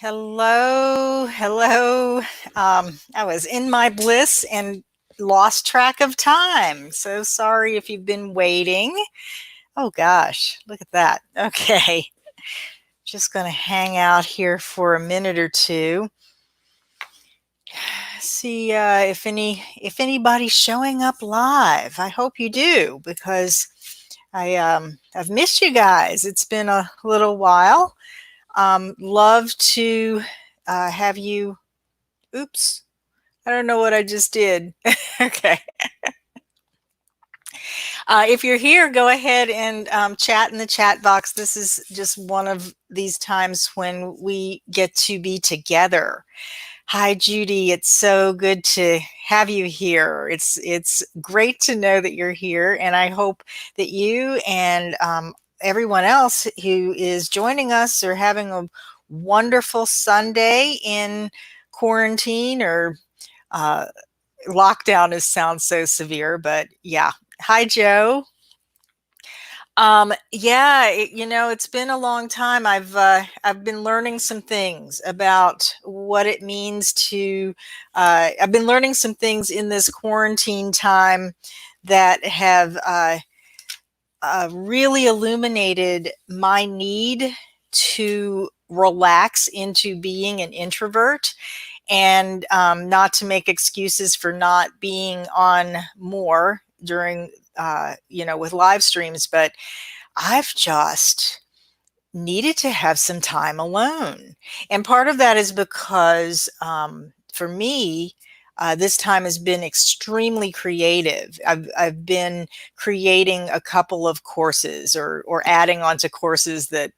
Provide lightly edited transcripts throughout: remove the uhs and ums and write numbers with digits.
Hello, hello. I was in my bliss and lost track of time. So sorry if you've been waiting. Oh gosh, look at that. Okay, just going to hang out here for a minute or two. See if anybody's showing up live. I hope you do because I've missed you guys. It's been a little while. Love to have you. Oops. I don't know what I just did. Okay. If you're here, go ahead and chat in the chat box. This is just one of these times when we get to be together. Hi, Judy. It's so good to have you here. It's great to know that you're here, and I hope that you and everyone else who is joining us are having a wonderful Sunday in quarantine or uh, lockdown sounds so severe, but yeah. Hi, Joe. Yeah, it's been a long time. I've been learning some things about what it means to. I've been learning some things in this quarantine time that have really illuminated my need to relax into being an introvert and not to make excuses for not being on more during with live streams, but I've just needed to have some time alone. And part of that is because for me, this time has been extremely creative. I've been creating a couple of courses or adding on to courses that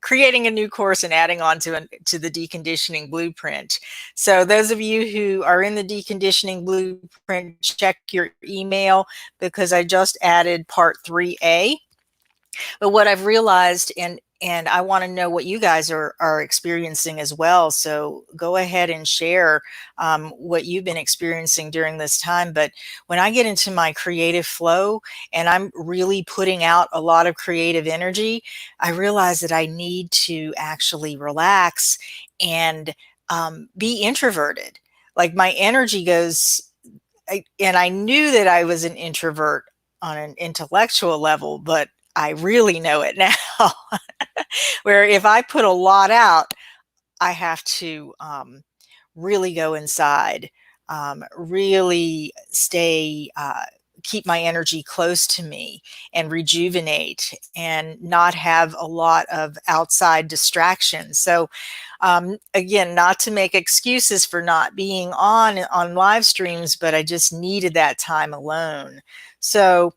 creating a new course and adding on to the deconditioning blueprint. So those of you who are in the deconditioning blueprint, check your email because I just added part 3A. But what I've realized, and I want to know what you guys are experiencing as well. So go ahead and share what you've been experiencing during this time. But when I get into my creative flow and I'm really putting out a lot of creative energy, I realize that I need to actually relax and be introverted. Like my energy goes, and I knew that I was an introvert on an intellectual level, but I really know it now. Where if I put a lot out, I have to really go inside, really stay, keep my energy close to me and rejuvenate and not have a lot of outside distractions. So again, not to make excuses for not being on live streams, but I just needed that time alone. So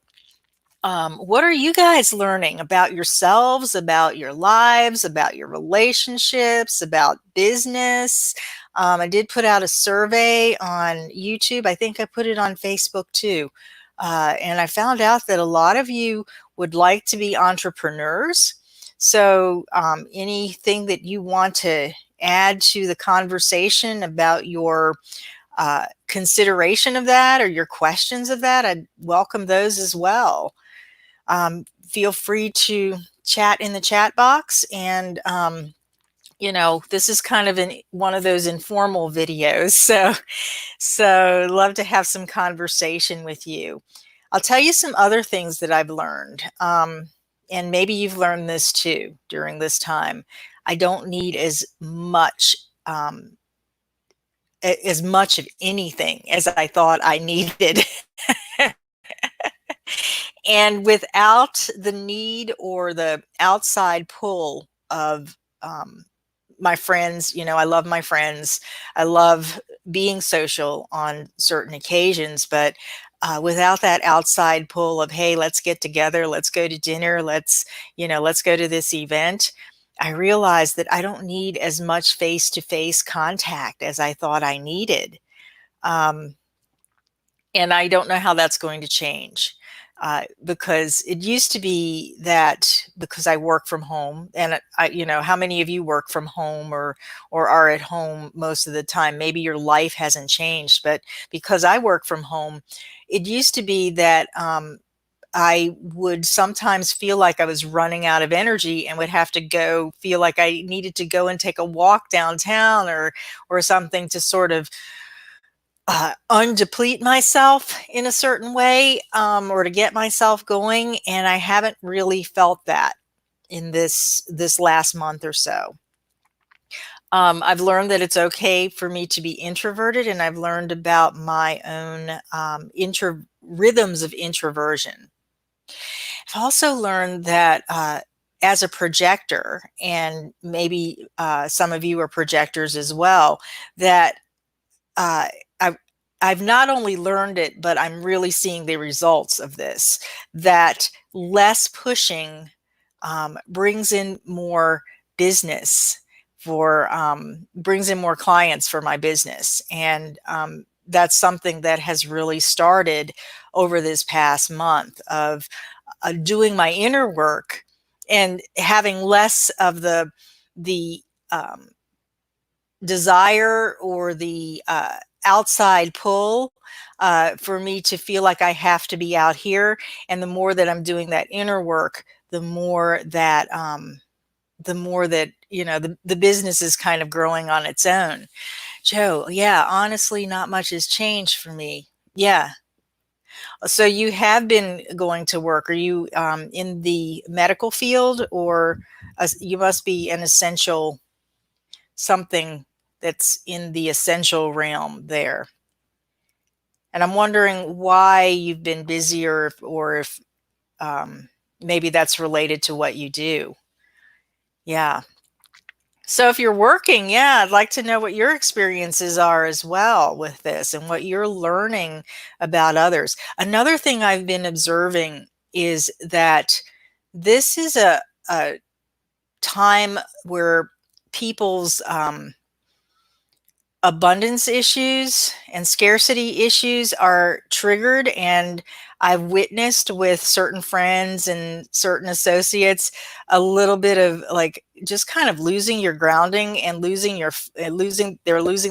what are you guys learning about yourselves, about your lives, about your relationships, about business? I did put out a survey on YouTube. I think I put it on Facebook too. And I found out that a lot of you would like to be entrepreneurs. So anything that you want to add to the conversation about your consideration of that or your questions of that, I'd welcome those as well. Feel free to chat in the chat box. And, this is kind of one of those informal videos. So love to have some conversation with you. I'll tell you some other things that I've learned. And maybe you've learned this too during this time. I don't need as much of anything as I thought I needed. And without the need or the outside pull of my friends, I love my friends. I love being social on certain occasions, but without that outside pull of, hey, let's get together, let's go to dinner, let's go to this event. I realized that I don't need as much face-to-face contact as I thought I needed. And I don't know how that's going to change. Because it used to be that because I work from home, and how many of you work from home or are at home most of the time? Maybe your life hasn't changed, but because I work from home, it used to be that I would sometimes feel like I was running out of energy and would have to go feel like I needed to go and take a walk downtown or something to sort of undeplete myself in a certain way, or to get myself going. And I haven't really felt that in this last month or so. I've learned that it's okay for me to be introverted, and I've learned about my own rhythms of introversion. I've also learned that as a projector, and maybe some of you are projectors as well, that uh, I've, I've not only learned it, but I'm really seeing the results of this, that less pushing brings in more business brings in more clients for my business. And that's something that has really started over this past month of doing my inner work and having less of the um, desire or the outside pull for me to feel like I have to be out here. And the more that I'm doing that inner work, the more that the business is kind of growing on its own. Joe, yeah, honestly, not much has changed for me. Yeah. So you have been going to work. Are you in the medical field, or you must be an essential something that's in the essential realm there? And I'm wondering why you've been busy, or if maybe that's related to what you do. Yeah. So if you're working, yeah, I'd like to know what your experiences are as well with this and what you're learning about others. Another thing I've been observing is that this is a time where people's abundance issues and scarcity issues are triggered. And I've witnessed with certain friends and certain associates a little bit of like just kind of losing your grounding and they're losing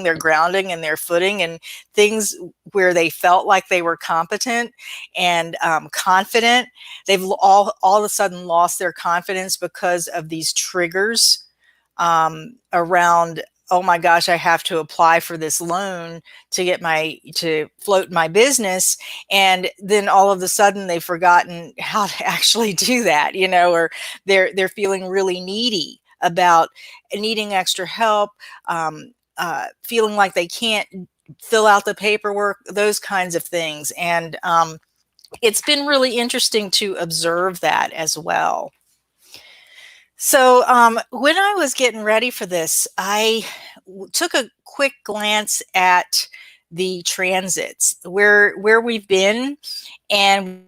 their grounding and their footing, and things where they felt like they were competent and confident, they've all of a sudden lost their confidence because of these triggers around, oh my gosh, I have to apply for this loan to float my business. And then all of a sudden they've forgotten how to actually do that, or they're feeling really needy about needing extra help, feeling like they can't fill out the paperwork, those kinds of things. And it's been really interesting to observe that as well. So when I was getting ready for this, I took a quick glance at the transits, where we've been and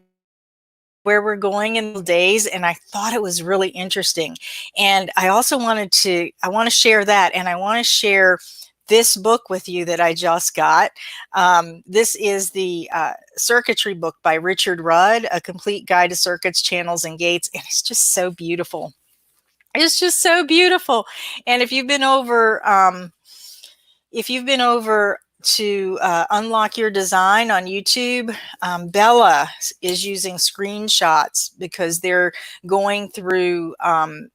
where we're going in the days, and I thought it was really interesting. And I also want to share that, and I want to share this book with you that I just got. This is the Circuitry book by Richard Rudd, A Complete Guide to Circuits, Channels, and Gates, and it's just so beautiful. It's just so beautiful. And if you've been over to Unlock Your Design on YouTube, Bella is using screenshots because they're going through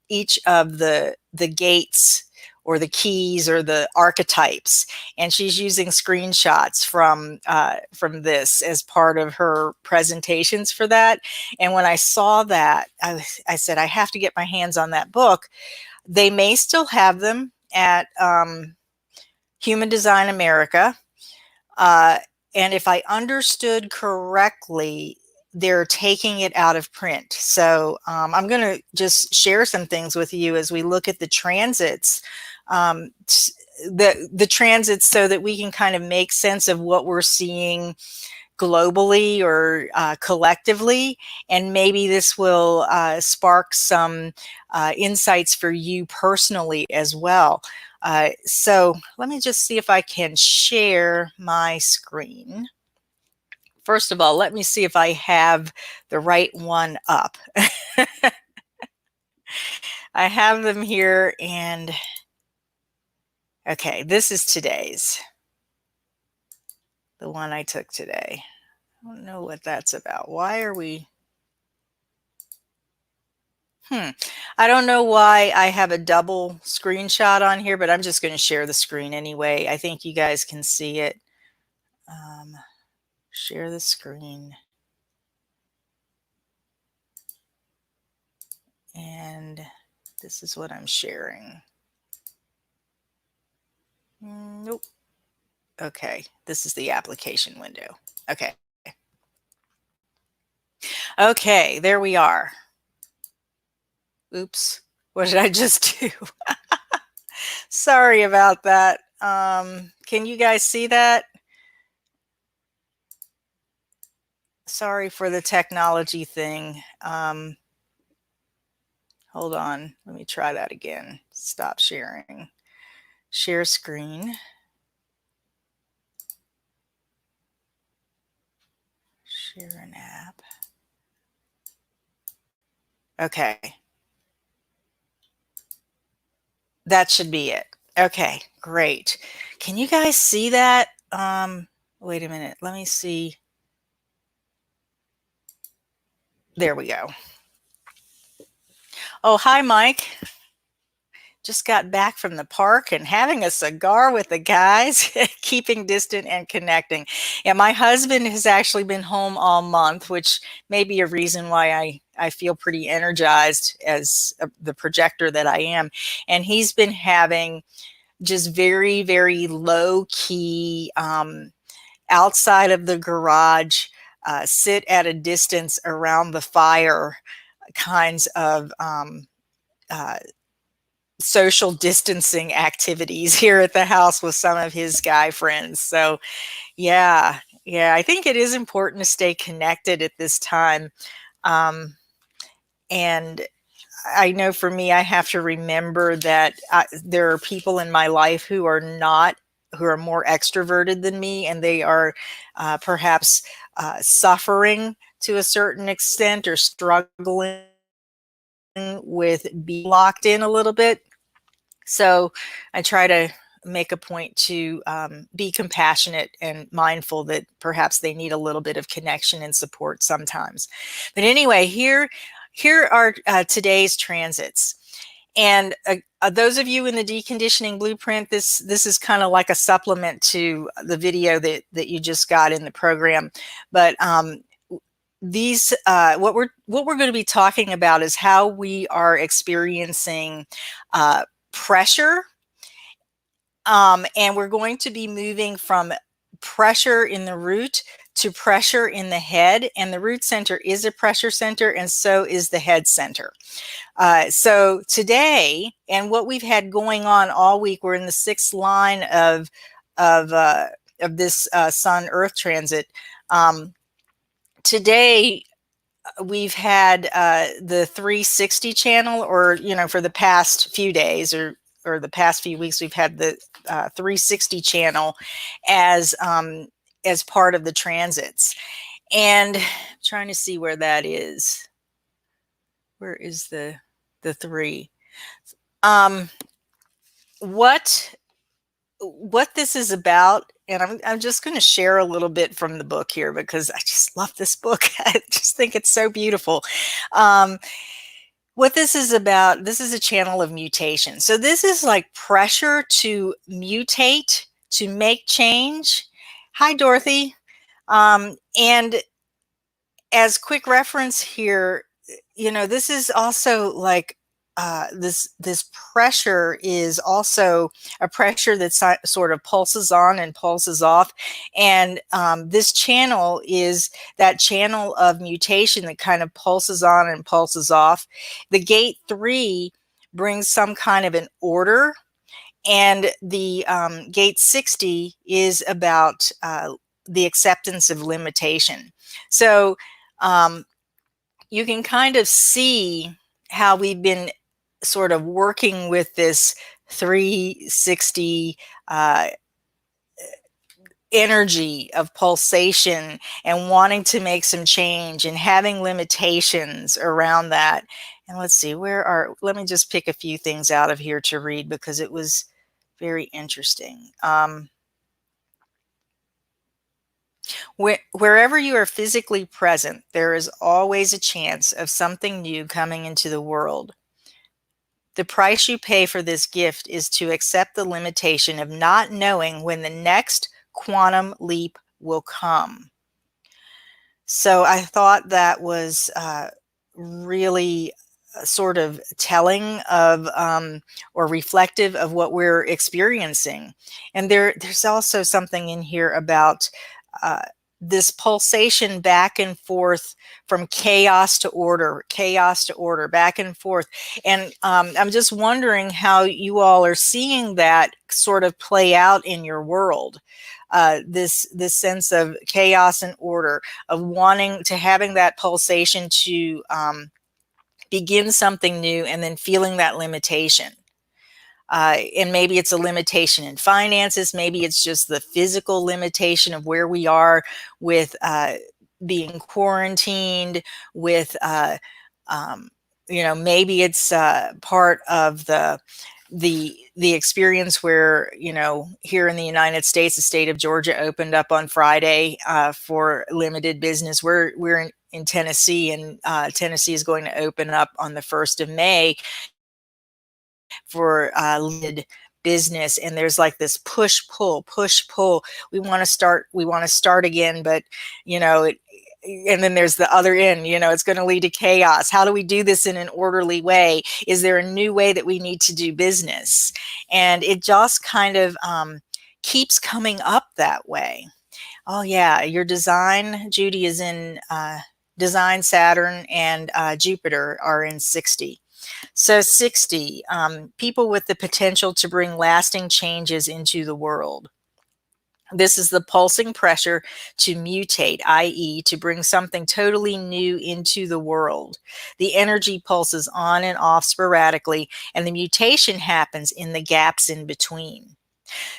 each of the gates or the keys or the archetypes, and she's using screenshots from this as part of her presentations for that. And when I saw that, I said, I have to get my hands on that book. They may still have them at Human Design America. And if I understood correctly, they're taking it out of print. So I'm going to just share some things with you as we look at the transits, the transits, so that we can kind of make sense of what we're seeing globally or collectively, and maybe this will spark some insights for you personally as well. So let me just see if I can share my screen. First of all, let me see if I have the right one up. I have them here, and okay, this is today's, the one I took today. I don't know what that's about. Why are we I don't know why I have a double screenshot on here, but I'm just going to share the screen anyway. I think you guys can see it. Share the screen. And this is what I'm sharing. Nope. Okay, this is the application window. Okay. Okay, there we are. Oops, what did I just do? Sorry about that. Can you guys see that? Sorry for the technology thing. Hold on, let me try that again. Stop sharing. Share screen. Share an app. Okay. That should be it. Okay, great. Can you guys see that? Wait a minute. Let me see. There we go. Oh, hi, Mike. Just got back from the park and having a cigar with the guys, keeping distant and connecting. Yeah, my husband has actually been home all month, which may be a reason why I feel pretty energized as the projector that I am. And he's been having just very, very low key, outside of the garage, sit at a distance around the fire kinds of social distancing activities here at the house with some of his guy friends. So yeah, I think it is important to stay connected at this time. And I know for me, I have to remember that there are people in my life who are more extroverted than me, and they are perhaps suffering to a certain extent or struggling with being locked in a little bit. So I try to make a point to be compassionate and mindful that perhaps they need a little bit of connection and support sometimes. But anyway, here are today's transits. And those of you in the deconditioning blueprint, this is kind of like a supplement to the video that you just got in the program. But these what we're going to be talking about is how we are experiencing pressure, and we're going to be moving from pressure in the root to pressure in the head, and the root center is a pressure center, and so is the head center. So today, and what we've had going on all week, we're in the 6th line of this Sun Earth transit. Today we've had the 360 channel, or for the past few days or the past few weeks, we've had the 360 channel as part of the transits. And I'm trying to see where that is. Where is the 3? What this is about, and I'm just going to share a little bit from the book here because I just love this book. I just think it's so beautiful. What this is about, this is a channel of mutation. So this is like pressure to mutate, to make change. Hi, Dorothy. And as quick reference here, this is also like this pressure is also a pressure that sort of pulses on and pulses off. And this channel is that channel of mutation that kind of pulses on and pulses off. The gate 3 brings some kind of an order, and the gate 60 is about the acceptance of limitation. So you can kind of see how we've been sort of working with this 360 energy of pulsation and wanting to make some change and having limitations around that. And let's see, let me just pick a few things out of here to read because it was very interesting. Wherever you are physically present, there is always a chance of something new coming into the world. The price you pay for this gift is to accept the limitation of not knowing when the next quantum leap will come. So I thought that was really sort of telling of or reflective of what we're experiencing. And there's also something in here about uh, this pulsation back and forth from chaos to order, back and forth. And I'm just wondering how you all are seeing that sort of play out in your world. This sense of chaos and order, of wanting to having that pulsation to begin something new, and then feeling that limitation. And maybe it's a limitation in finances. Maybe it's just the physical limitation of where we are with being quarantined, with, um, maybe it's part of the experience where, here in the United States, the state of Georgia opened up on Friday for limited business. We're in Tennessee, and Tennessee is going to open up on the 1st of May for limited business. And there's like this push pull. We want to start again, but and then there's the other end, it's going to lead to chaos. How do we do this in an orderly way? Is there a new way that we need to do business? And it just kind of keeps coming up that way. Oh yeah, your design, Judy, is in design. Saturn and Jupiter are in 60. So 60, people with the potential to bring lasting changes into the world. This is the pulsing pressure to mutate, i.e., to bring something totally new into the world. The energy pulses on and off sporadically, and the mutation happens in the gaps in between.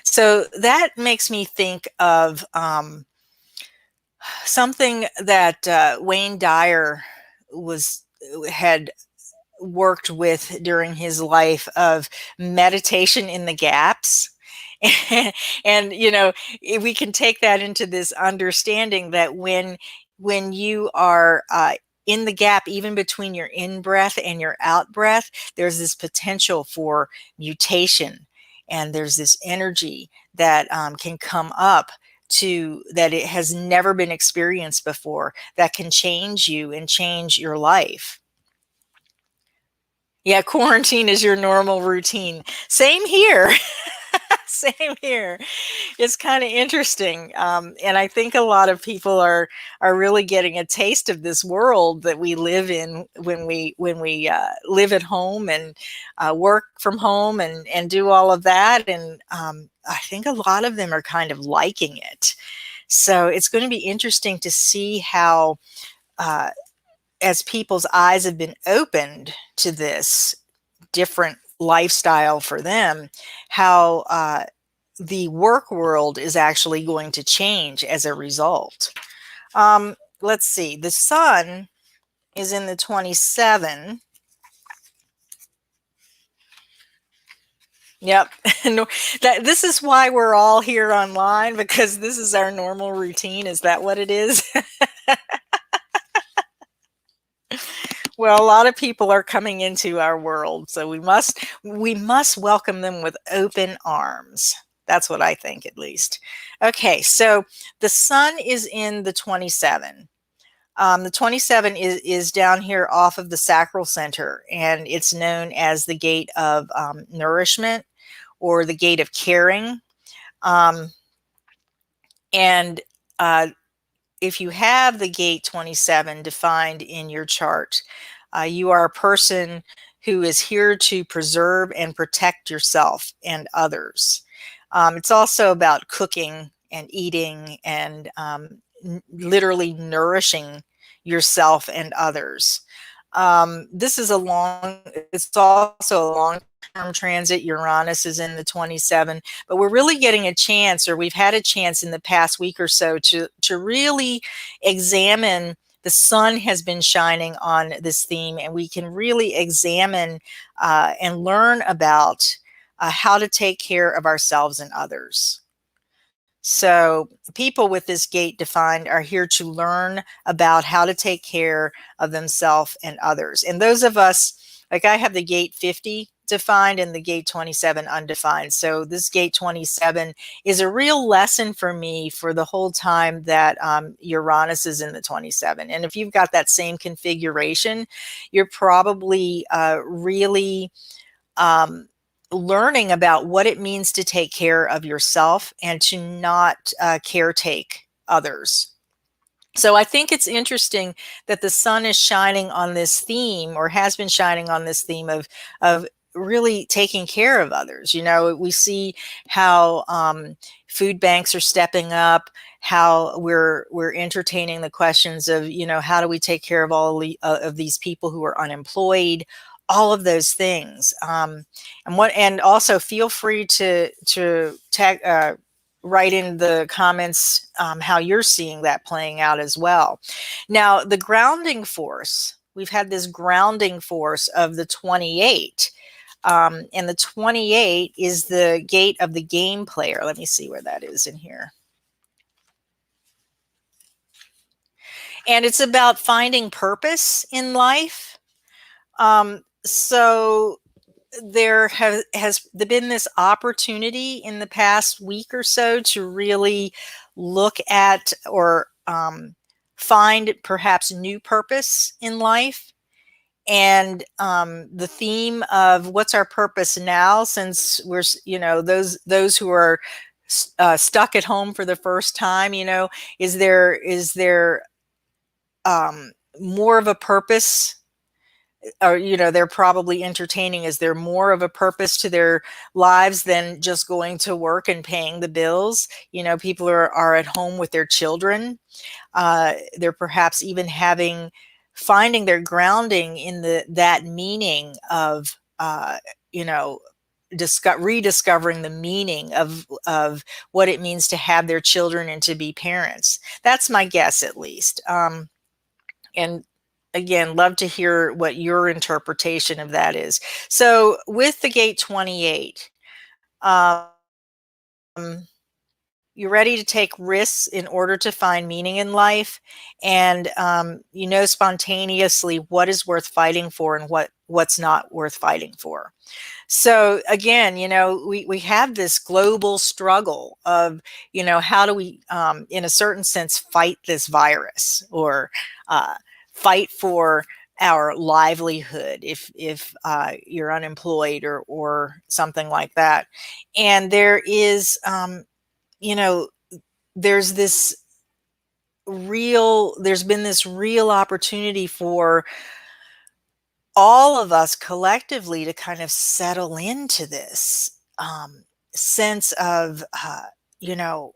So that makes me think of something that Wayne Dyer had worked with during his life, of meditation in the gaps. And we can take that into this understanding that when you are in the gap, even between your in breath and your out breath, there's this potential for mutation, and there's this energy that can come up that it has never been experienced before, that can change you and change your life. Yeah, quarantine is your normal routine. Same here. Same here. It's kind of interesting, and I think a lot of people are really getting a taste of this world that we live in when we live at home and work from home and do all of that. And I think a lot of them are kind of liking it. So it's going to be interesting to see how, as people's eyes have been opened to this different lifestyle for them, how the work world is actually going to change as a result. Let's see, the sun is in the 27. Yep. This is why we're all here online, because this is our normal routine. Is that what it is? Well, a lot of people are coming into our world, so we must welcome them with open arms. That's what I think, at least. Okay, so the sun is in the 27. The 27 is down here off of the sacral center, and it's known as the gate of nourishment, or the gate of caring. And if you have the gate 27 defined in your chart, you are a person who is here to preserve and protect yourself and others. It's also about cooking and eating and literally nourishing yourself and others. It's also a long-term transit. Uranus is in the 27, but we're really getting a chance, or we've had a chance in the past week or so, to really examine. The sun has been shining on this theme, and we can really examine and learn about how to take care of ourselves and others. So people with this gate defined are here to learn about how to take care of themselves and others. And those of us, like I have the gate 50 defined and the gate 27 undefined. So this gate 27 is a real lesson for me for the whole time that Uranus is in the 27. And if you've got that same configuration, you're probably really learning about what it means to take care of yourself and to not caretake others. So I think it's interesting that the sun is shining on this theme, or has been shining on this theme of really taking care of others. You know, we see how food banks are stepping up, how we're entertaining the questions of, you know, how do we take care of all of these people who are unemployed, all of those things. And also feel free to tag. Write in the comments how you're seeing that playing out as well. Now, the grounding force, we've had this grounding force of the 28. And the 28 is the gate of the game player. Let me see where that is in here. And it's about finding purpose in life. So there has been this opportunity in the past week or so to really look at or find perhaps new purpose in life. And the theme of what's our purpose now, since we're, you know, those who are stuck at home for the first time, you know, is there more of a purpose, or, you know, they're probably entertaining, is there more of a purpose to their lives than just going to work and paying the bills? You know, people are at home with their children. They're perhaps even finding their grounding in that meaning of, you know, rediscovering the meaning of what it means to have their children and to be parents. That's my guess, at least. And again, love to hear what your interpretation of that is. So with the gate 28, um, you're ready to take risks in order to find meaning in life, and you know spontaneously what is worth fighting for and what's not worth fighting for. So again, you know, we have this global struggle of, you know, how do we, in a certain sense, fight this virus, or fight for our livelihood if you're unemployed, or something like that. And there is, you know, there's been this real opportunity for all of us collectively to kind of settle into this sense of, you know,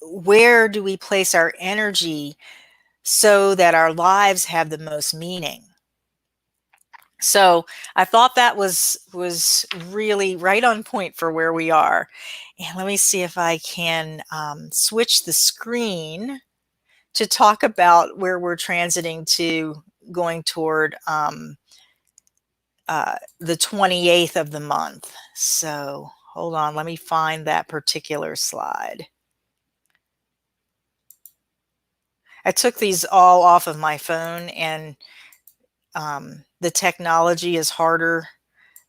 where do we place our energy so that our lives have the most meaning? So I thought that was really right on point for where we are. And let me see if I can switch the screen to talk about where we're transiting to, going toward the 28th of the month. So hold on, let me find that particular slide. I took these all off of my phone, and the technology is harder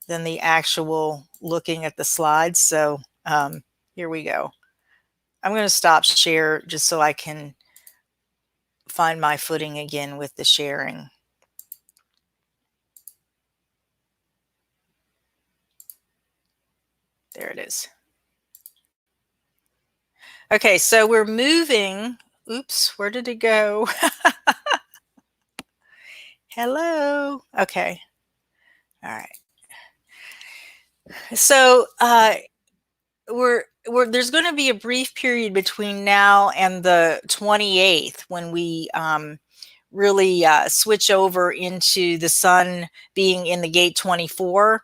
than the actual looking at the slides. So here we go. I'm going to stop share just so I can find my footing again with the sharing. There it is. Okay, so we're moving. Oops, where did it go? Hello. Okay. All right. So there's going to be a brief period between now and the 28th when we really switch over into the sun being in the gate 24,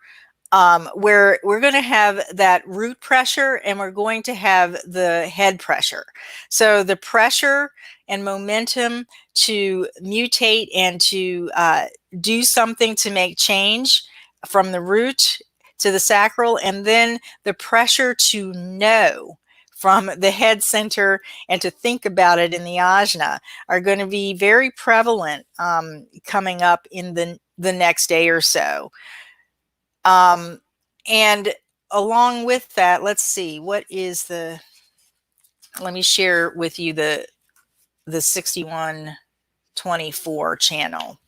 where we're going to have that root pressure and we're going to have the head pressure. So the pressure and momentum to mutate and to do something to make change from the root to the sacral, and then the pressure to know from the head center and to think about it in the ajna are going to be very prevalent coming up in the next day or so. And along with that, let's see, what is let me share with you the 6124 channel.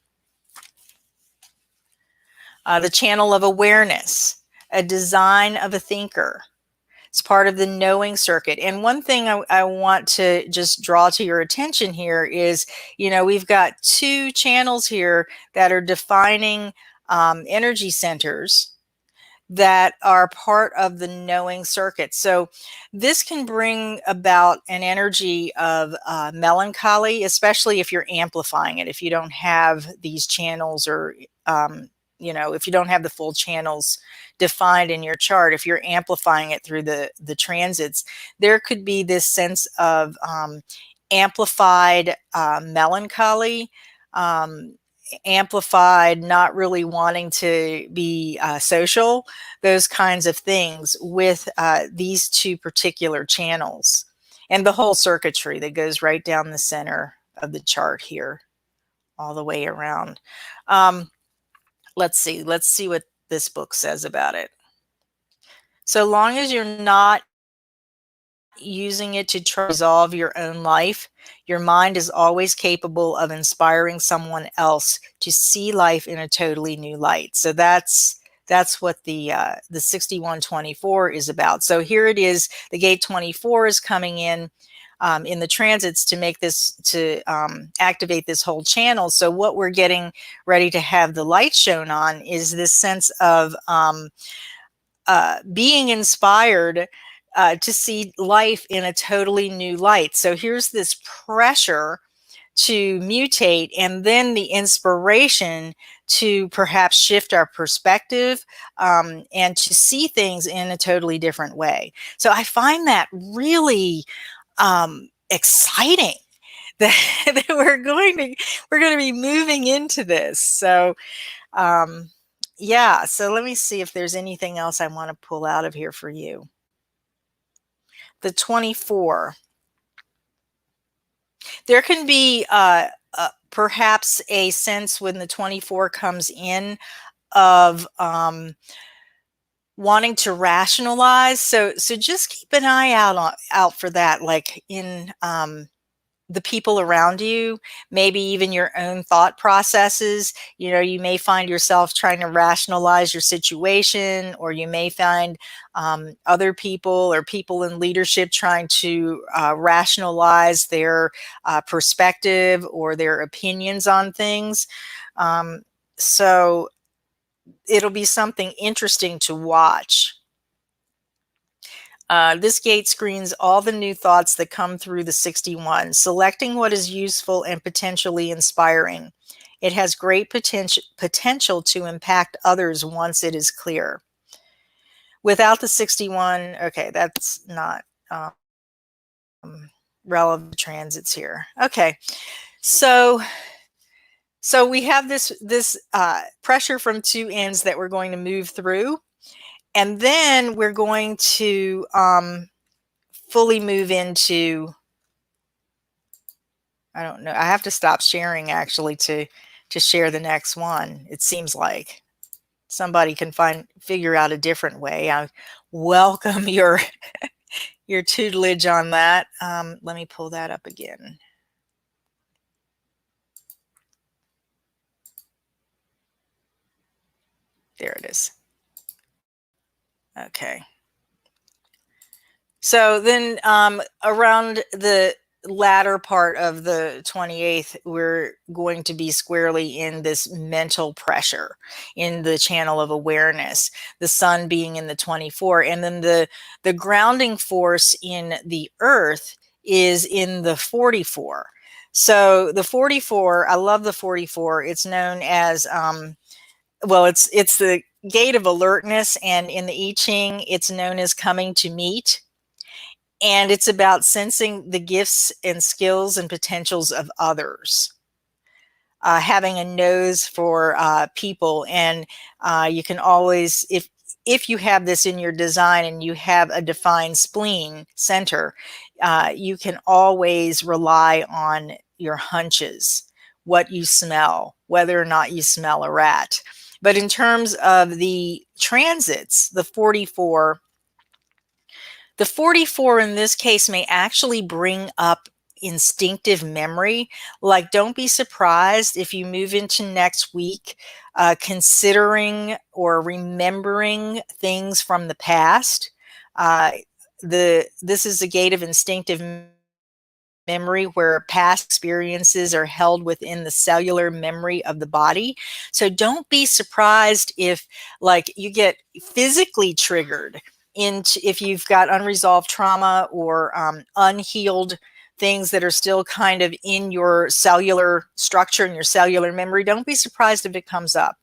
The channel of awareness, a design of a thinker. It's part of the knowing circuit. And one thing I want to just draw to your attention here is, we've got two channels here that are defining energy centers that are part of the knowing circuit. So this can bring about an energy of melancholy, especially if you're amplifying it, if you don't have these channels, or if you don't have the full channels defined in your chart. If you're amplifying it through the transits, there could be this sense of amplified melancholy, amplified not really wanting to be social, those kinds of things with these two particular channels, and the whole circuitry that goes right down the center of the chart here all the way around. Let's see what this book says about it. So long as you're not using it to try to resolve your own life, your mind is always capable of inspiring someone else to see life in a totally new light. So that's what the 6124 is about. So here it is. The gate 24 is coming in the transits to make this, to activate this whole channel. So what we're getting ready to have the light shown on is this sense of being inspired to see life in a totally new light. So here's this pressure to mutate, and then the inspiration to perhaps shift our perspective and to see things in a totally different way. So I find that really exciting that we're going to be moving into this. So yeah, so let me see if there's anything else I want to pull out of here for you. The 24. There can be perhaps a sense when the 24 comes in of wanting to rationalize. So just keep an eye out for that, like in the people around you, maybe even your own thought processes. You may find yourself trying to rationalize your situation, or you may find other people or people in leadership trying to rationalize their perspective or their opinions on things. So it'll be something interesting to watch. This gate screens all the new thoughts that come through the 61, selecting what is useful and potentially inspiring. It has great potential to impact others once it is clear. Without the 61, okay, that's not relevant transits here. Okay, so we have this pressure from two ends that we're going to move through. And then we're going to fully move into, I don't know, I have to stop sharing actually to share the next one. It seems like somebody can figure out a different way. I welcome your tutelage on that. Let me pull that up again. There it is. Okay. So then around the latter part of the 28th, we're going to be squarely in this mental pressure in the channel of awareness, the sun being in the 24. And then the grounding force in the earth is in the 44. So the 44, I love the 44. It's known as, well, it's the gate of alertness, and in the I Ching, it's known as coming to meet. And it's about sensing the gifts and skills and potentials of others, having a nose for people. And you can always, if you have this in your design and you have a defined spleen center, you can always rely on your hunches, what you smell, whether or not you smell a rat. But in terms of the transits, the 44 in this case may actually bring up instinctive memory. Like, don't be surprised if you move into next week considering or remembering things from the past. Uh, this is a gate of instinctive memory where past experiences are held within the cellular memory of the body. So don't be surprised if, like, you get physically triggered into, if you've got unresolved trauma or unhealed things that are still kind of in your cellular structure and your cellular memory. Don't be surprised if it comes up.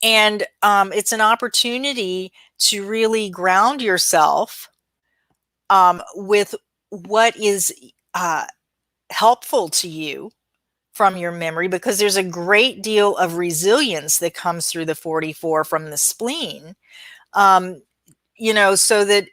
And it's an opportunity to really ground yourself with what is helpful to you from your memory, because there's a great deal of resilience that comes through the 44 from the spleen. Um, so that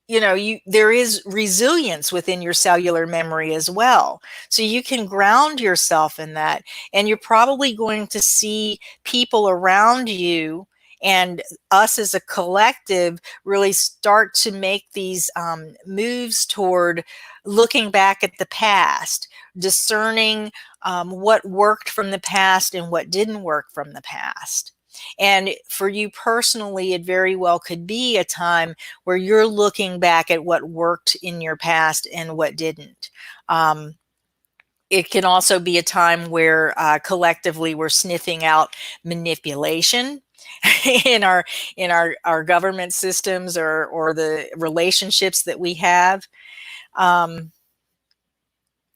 there is resilience within your cellular memory as well. So you can ground yourself in that, and you're probably going to see people around you and us as a collective really start to make these moves toward looking back at the past, discerning what worked from the past and what didn't work from the past. And for you personally, it very well could be a time where you're looking back at what worked in your past and what didn't. It can also be a time where collectively we're sniffing out manipulation in our government systems or the relationships that we have.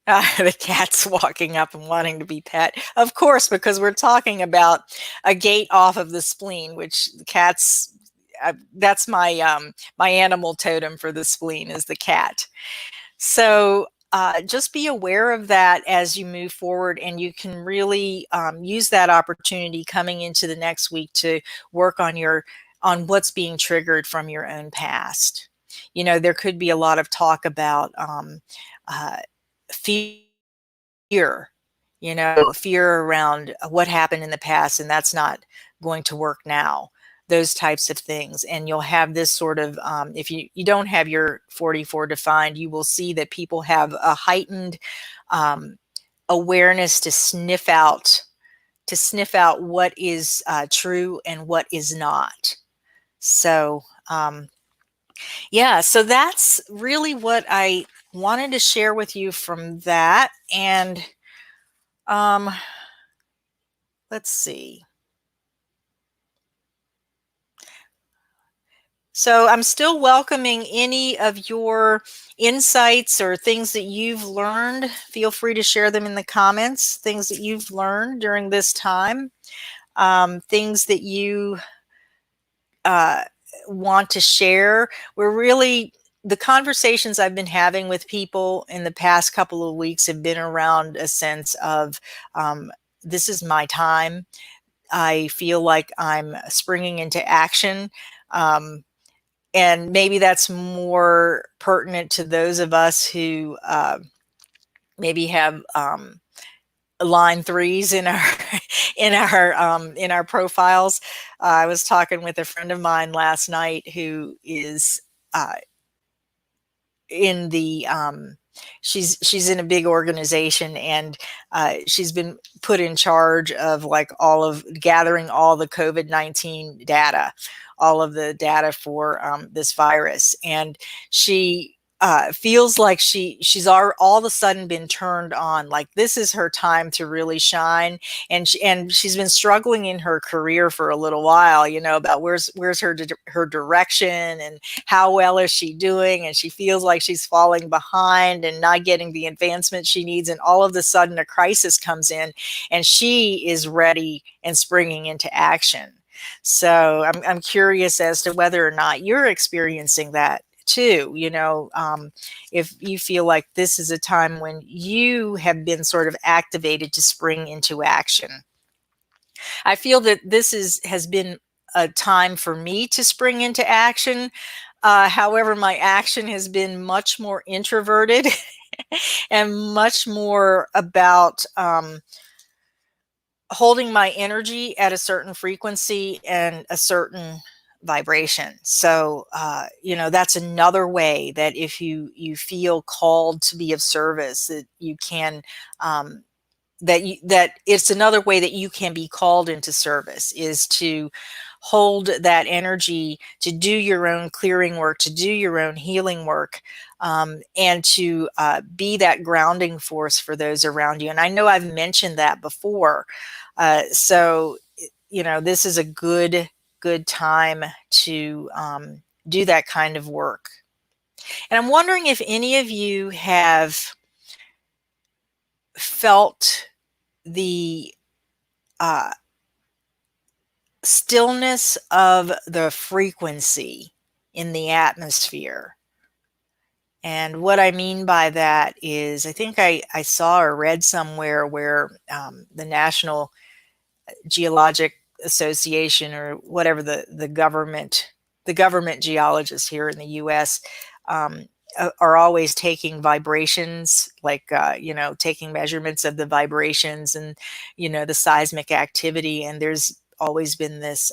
The cat's walking up and wanting to be pet. Of course, because we're talking about a gate off of the spleen, which the cats, that's my animal totem for the spleen is the cat. So just be aware of that as you move forward, and you can really use that opportunity coming into the next week to work on what's being triggered from your own past. There could be a lot of talk about fear, fear around what happened in the past, and that's not going to work now, those types of things. And you'll have this sort of, if you don't have your 44 defined, you will see that people have a heightened awareness to sniff out what is true and what is not. So, yeah, so that's really what I wanted to share with you from that. And let's see. So I'm still welcoming any of your insights or things that you've learned. Feel free to share them in the comments, things that you've learned during this time, things that you want to share. The conversations I've been having with people in the past couple of weeks have been around a sense of this is my time. I feel like I'm springing into action. And maybe that's more pertinent to those of us who maybe have line 3s in our in our profiles. I was talking with a friend of mine last night who is in the she's in a big organization, and she's been put in charge of like all of gathering all the COVID-19 data, all of the data for this virus. And she feels like she's all of a sudden been turned on, like this is her time to really shine. And she's been struggling in her career for a little while, about where's her direction and how well is she doing, and she feels like she's falling behind and not getting the advancement she needs. And all of a sudden a crisis comes in, and she is ready and springing into action. So I'm curious as to whether or not you're experiencing that too. If you feel like this is a time when you have been sort of activated to spring into action. I feel that this has been a time for me to spring into action. However, my action has been much more introverted and much more about holding my energy at a certain frequency and a certain vibration. So, that's another way that if you feel called to be of service, that you can that it's another way that you can be called into service, is to hold that energy to do your own clearing work, to do your own healing work, and to be that grounding force for those around you. And I know I've mentioned that before. So, this is a good time to do that kind of work. And I'm wondering if any of you have felt the uh, stillness of the frequency in the atmosphere. And what I mean by that is, I think I saw or read somewhere where the National Geologic Association, or whatever the government geologists here in the U.S. Are always taking vibrations, like taking measurements of the vibrations and the seismic activity. And there's always been this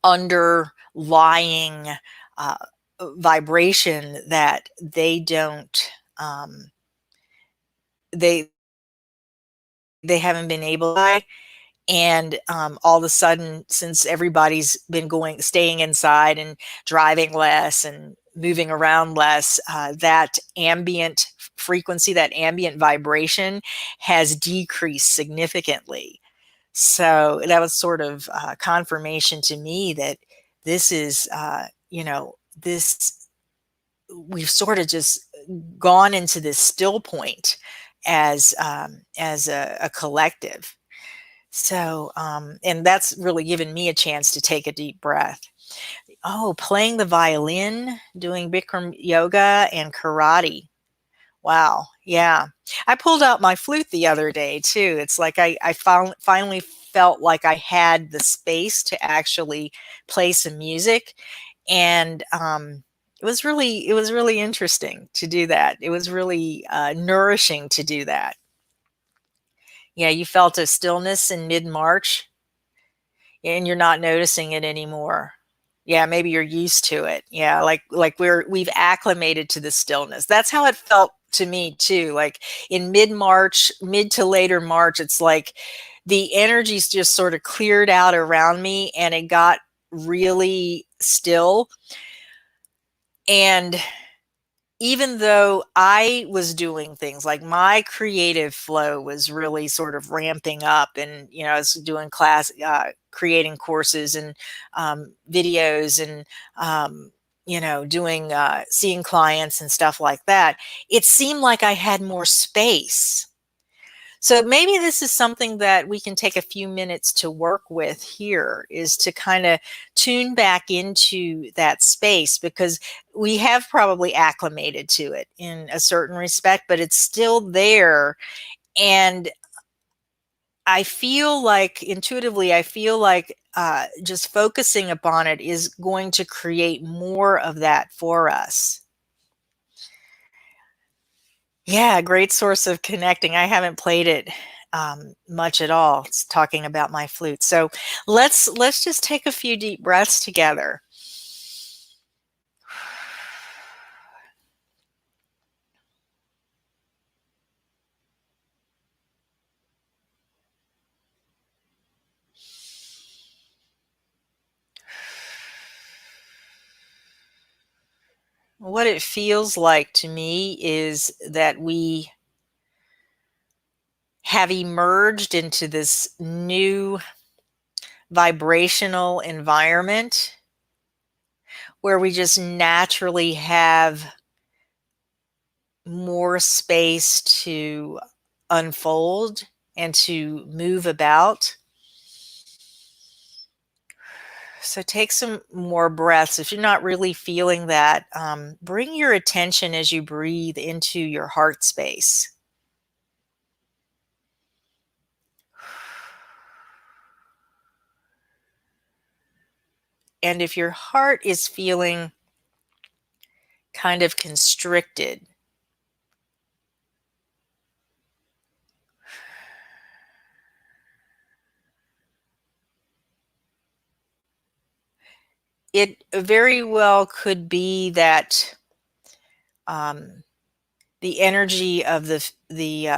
underlying uh, vibration that they they haven't been able to. And all of a sudden, since everybody's been staying inside and driving less and moving around less, that ambient frequency, that ambient vibration has decreased significantly. So that was sort of confirmation to me that this is, this we've sort of just gone into this still point as a collective. So, and that's really given me a chance to take a deep breath. Oh, playing the violin, doing Bikram yoga and karate. Wow. Yeah. I pulled out my flute the other day too. It's like I finally felt like I had the space to actually play some music. And it was really interesting to do that. It was really nourishing to do that. Yeah, you felt a stillness in mid-March and you're not noticing it anymore. Yeah, maybe you're used to it. Yeah, like we've acclimated to the stillness. That's how it felt to me too. Like in mid-March, mid to later March, it's like the energies just sort of cleared out around me and it got really still. And even though I was doing things like my creative flow was really sort of ramping up, and I was doing creating courses and videos, and doing seeing clients and stuff like that, it seemed like I had more space. So maybe this is something that we can take a few minutes to work with here, is to kind of tune back into that space, because we have probably acclimated to it in a certain respect, but it's still there. And I feel like intuitively, just focusing upon it is going to create more of that for us. Yeah, great source of connecting. I haven't played it much at all. It's talking about my flute. So let's just take a few deep breaths together. What it feels like to me is that we have emerged into this new vibrational environment where we just naturally have more space to unfold and to move about. So take some more breaths. If you're not really feeling that, bring your attention as you breathe into your heart space. And if your heart is feeling kind of constricted, it very well could be that um, the energy of the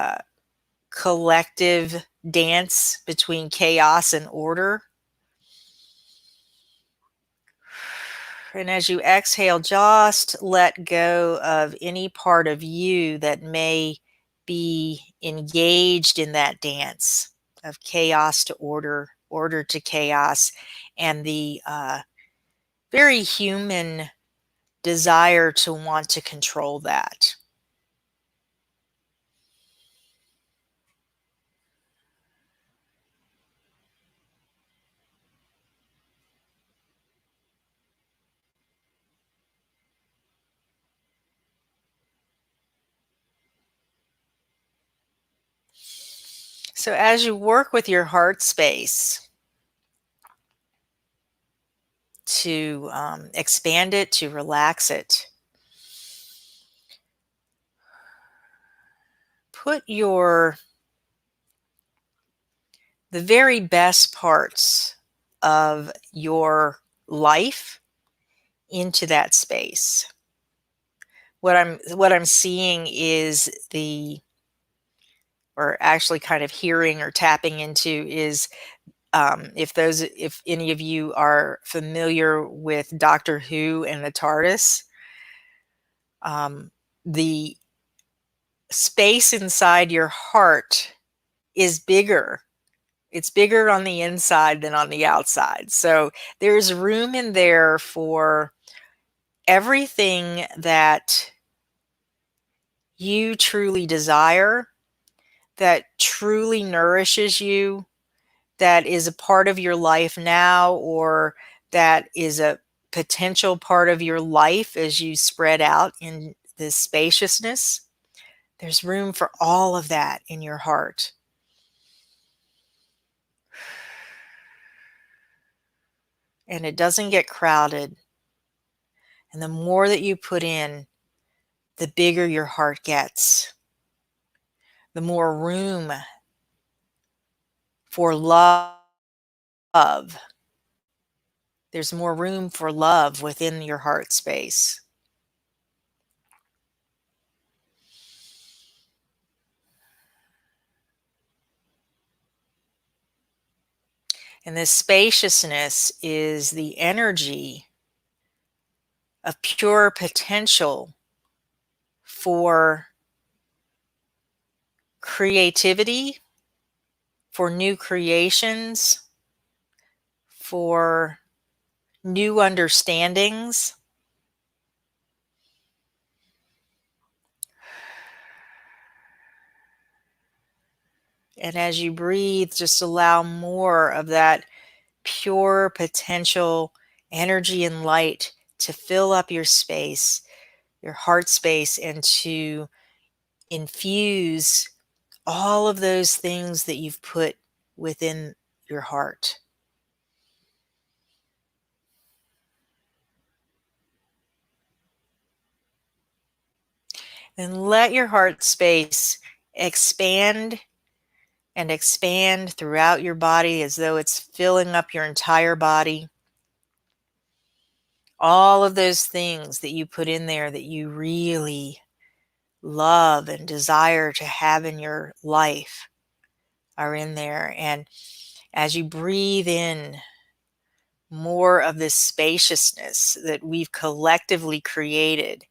collective dance between chaos and order. And as you exhale, just let go of any part of you that may be engaged in that dance of chaos to order, order to chaos, and the very human desire to want to control that. So as you work with your heart space to expand it, to relax it, put the very best parts of your life into that space. What I'm seeing is or actually kind of hearing or tapping into is if any of you are familiar with Doctor Who and the TARDIS, the space inside your heart is bigger. It's bigger on the inside than on the outside. So there's room in there for everything that you truly desire, that truly nourishes you, that is a part of your life now, or that is a potential part of your life as you spread out in this spaciousness. There's room for all of that in your heart. And it doesn't get crowded. And the more that you put in, the bigger your heart gets. The more room for love. There's more room for love within your heart space. And this spaciousness is the energy of pure potential for creativity, for new creations, for new understandings. And as you breathe, just allow more of that pure potential energy and light to fill up your space, your heart space, and to infuse all of those things that you've put within your heart. And let your heart space expand and expand throughout your body as though it's filling up your entire body. All of those things that you put in there that you really love and desire to have in your life are in there. And as you breathe in more of this spaciousness that we've collectively created,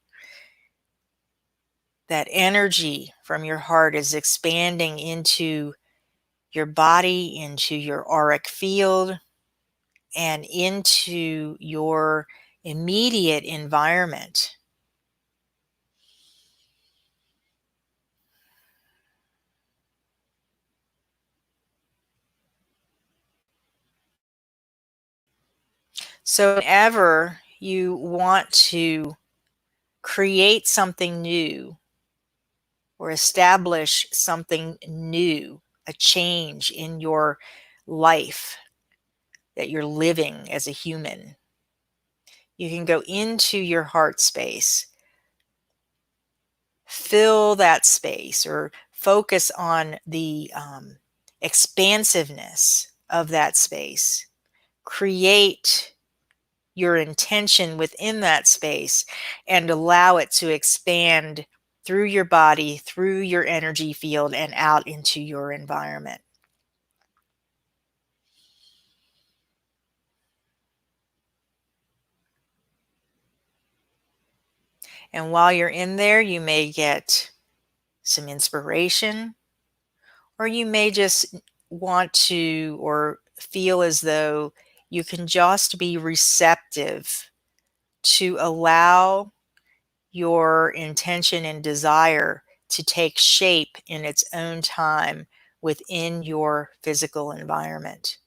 that energy from your heart is expanding into your body, into your auric field, and into your immediate environment. So whenever you want to create something new or establish something new, a change in your life that you're living as a human, You can go into your heart space, fill that space, or focus on the expansiveness of that space. Create your intention within that space and allow it to expand through your body, through your energy field, and out into your environment. And while you're in there, you may get some inspiration, or you may just want to or feel as though you can just be receptive to allow your intention and desire to take shape in its own time within your physical environment.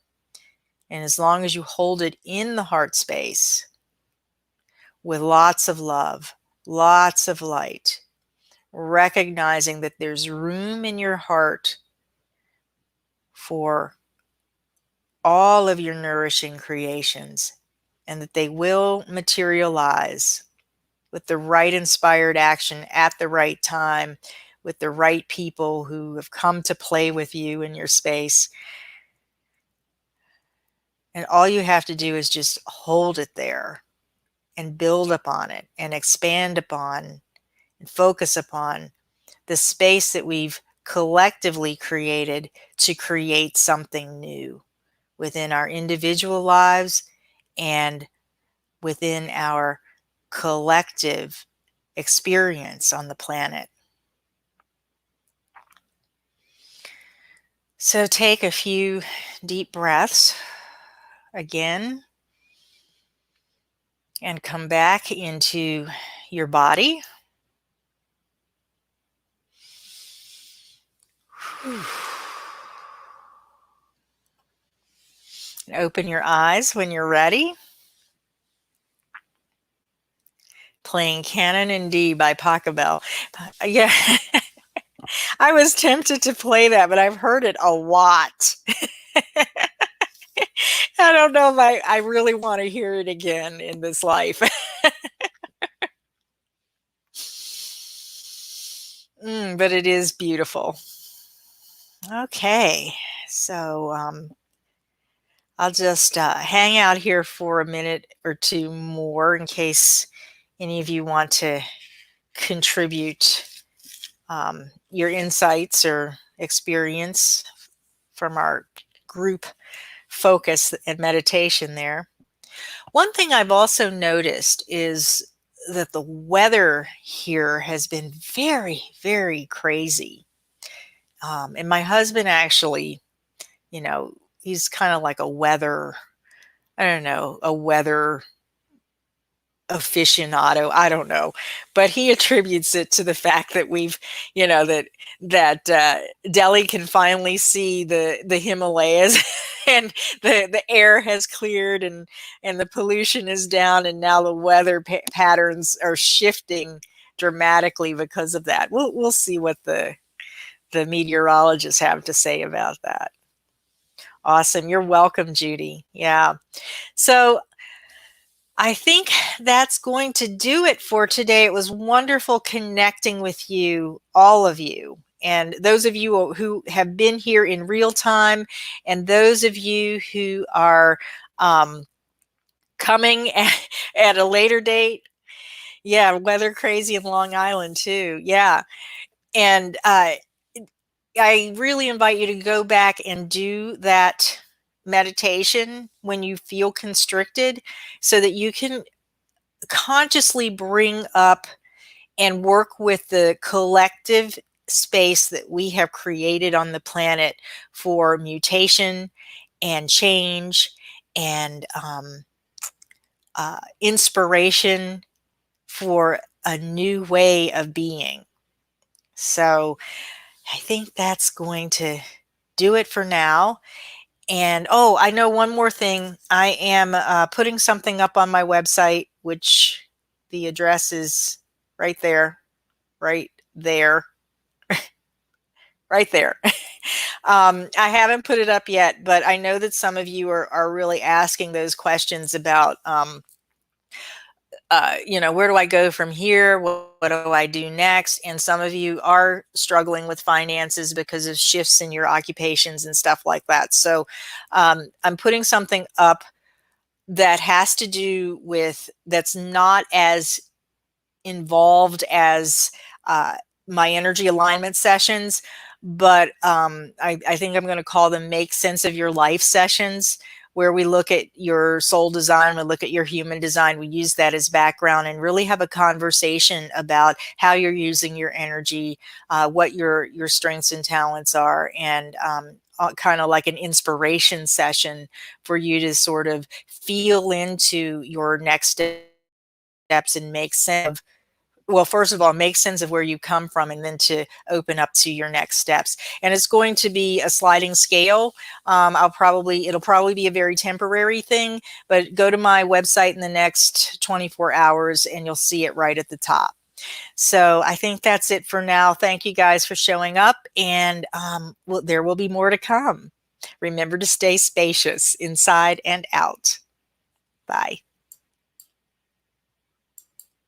And as long as you hold it in the heart space with lots of love, lots of light, recognizing that there's room in your heart for all of your nourishing creations and that they will materialize with the right inspired action at the right time, with the right people who have come to play with you in your space. And all you have to do is just hold it there and build upon it and expand upon and focus upon the space that we've collectively created to create something new within our individual lives and within our collective experience on the planet. So take a few deep breaths again and come back into your body. And open your eyes when you're ready. Playing Canon in D by Pachelbel. Yeah, I was tempted to play that, but I've heard it a lot. I don't know if I really want to hear it again in this life. But it is beautiful. Okay, so I'll just hang out here for a minute or two more in case any of you want to contribute your insights or experience from our group focus and meditation there. One thing I've also noticed is that the weather here has been very, very crazy. And my husband actually, he's kind of like a weather aficionado. I don't know, but he attributes it to the fact that that Delhi can finally see the Himalayas, and the air has cleared, and the pollution is down, and now the weather patterns are shifting dramatically because of that. We'll see what the meteorologists have to say about that. Awesome. You're welcome, Judy. Yeah. So I think that's going to do it for today. It was wonderful connecting with you, all of you. And those of you who have been here in real time, and those of you who are coming at a later date. Yeah, weather crazy in Long Island too. Yeah. And I really invite you to go back and do that meditation when you feel constricted so that you can consciously bring up and work with the collective space that we have created on the planet for mutation and change and inspiration for a new way of being. So I think that's going to do it for now. And I know one more thing. I am putting something up on my website, which the address is right there, right there, right there. I haven't put it up yet, but I know that some of you are really asking those questions about where do I go from here? What do I do next? And some of you are struggling with finances because of shifts in your occupations and stuff like that. So I'm putting something up that has to do with, that's not as involved as uh, my energy alignment sessions, but I think I'm going to call them make sense of your life sessions, where we look at your soul design, we look at your human design, we use that as background and really have a conversation about how you're using your energy, what your strengths and talents are, and kind of like an inspiration session for you to sort of feel into your next steps and make sense of, well, first of all, make sense of where you come from, and then to open up to your next steps. And it's going to be a sliding scale. It'll probably be a very temporary thing, but go to my website in the next 24 hours and you'll see it right at the top. So I think that's it for now. Thank you guys for showing up, and there will be more to come. Remember to stay spacious inside and out. Bye.